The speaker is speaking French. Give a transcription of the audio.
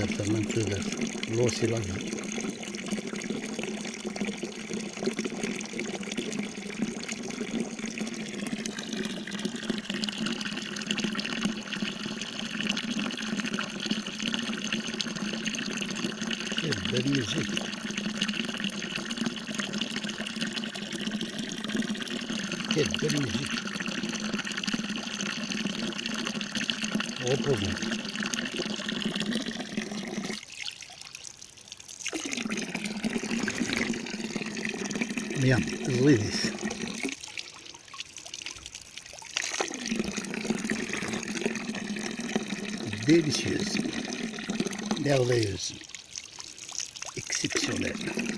fermenturer. Lås i laget. Quelle belle musique. Quelle belle musique. Reposons. Bien, Zridis. Délicieuse, merveilleuse, exceptionnelle.